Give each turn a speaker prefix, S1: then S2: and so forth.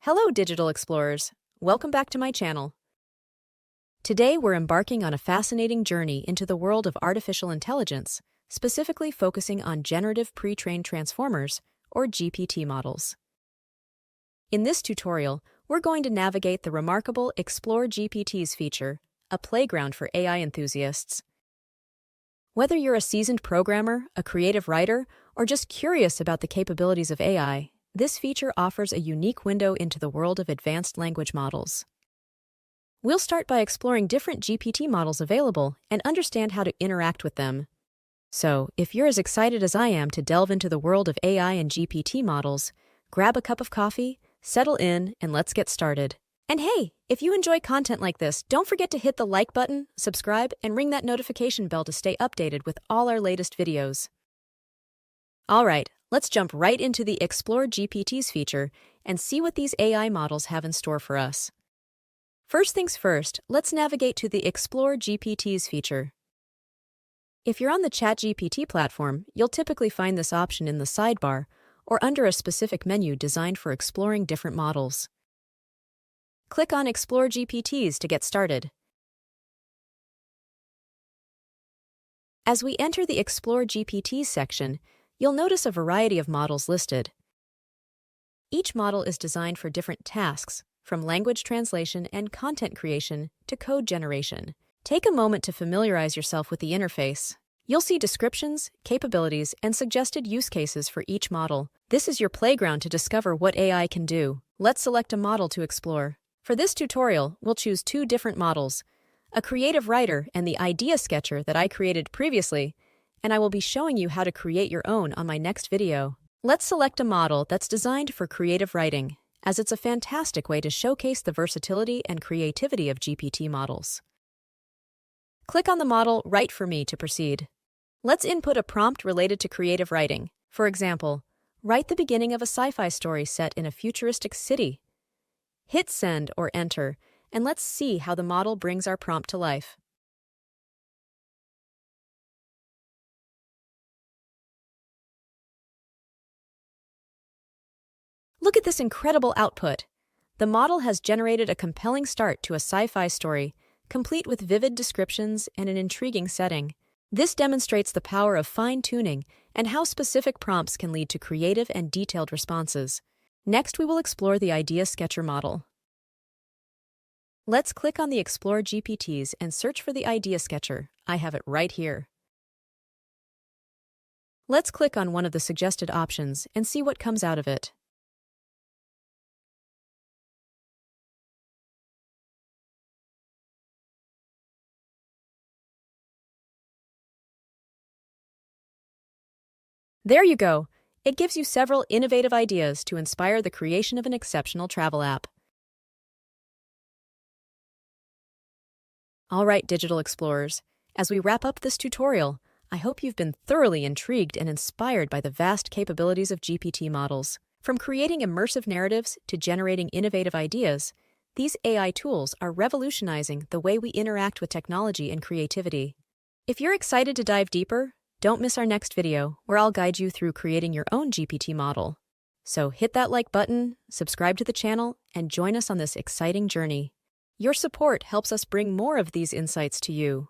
S1: Hello, digital explorers. Welcome back to my channel. Today, we're embarking on a fascinating journey into the world of artificial intelligence, specifically focusing on generative pre-trained transformers, or GPT models. In this tutorial, we're going to navigate the remarkable Explore GPTs feature, a playground for AI enthusiasts. Whether you're a seasoned programmer, a creative writer, or just curious about the capabilities of AI, this feature offers a unique window into the world of advanced language models. We'll start by exploring different GPT models available and understand how to interact with them. So, if you're as excited as I am to delve into the world of AI and GPT models, grab a cup of coffee, settle in, and let's get started. And hey, if you enjoy content like this, don't forget to hit the like button, subscribe, and ring that notification bell to stay updated with all our latest videos. All right, let's jump right into the Explore GPTs feature and see what these AI models have in store for us. First things first, let's navigate to the Explore GPTs feature. If you're on the ChatGPT platform, you'll typically find this option in the sidebar or under a specific menu designed for exploring different models. Click on Explore GPTs to get started. As we enter the Explore GPTs section, you'll notice a variety of models listed. Each model is designed for different tasks, from language translation and content creation to code generation. Take a moment to familiarize yourself with the interface. You'll see descriptions, capabilities, and suggested use cases for each model. This is your playground to discover what AI can do. Let's select a model to explore. For this tutorial, we'll choose two different models, a creative writer and the idea sketcher that I created previously, and I will be showing you how to create your own on my next video. Let's select a model that's designed for creative writing, as it's a fantastic way to showcase the versatility and creativity of GPT models. Click on the model Write for Me to proceed. Let's input a prompt related to creative writing. For example, write the beginning of a sci-fi story set in a futuristic city. Hit Send or Enter, and let's see how the model brings our prompt to life. Look at this incredible output. The model has generated a compelling start to a sci-fi story, complete with vivid descriptions and an intriguing setting. This demonstrates the power of fine-tuning and how specific prompts can lead to creative and detailed responses. Next, we will explore the Idea Sketcher model. Let's click on the Explore GPTs and search for the Idea Sketcher. I have it right here. Let's click on one of the suggested options and see what comes out of it. There you go. It gives you several innovative ideas to inspire the creation of an exceptional travel app. All right, digital explorers, as we wrap up this tutorial, I hope you've been thoroughly intrigued and inspired by the vast capabilities of GPT models. From creating immersive narratives to generating innovative ideas, these AI tools are revolutionizing the way we interact with technology and creativity. If you're excited to dive deeper, don't miss our next video, where I'll guide you through creating your own GPT model. So hit that like button, subscribe to the channel, and join us on this exciting journey. Your support helps us bring more of these insights to you.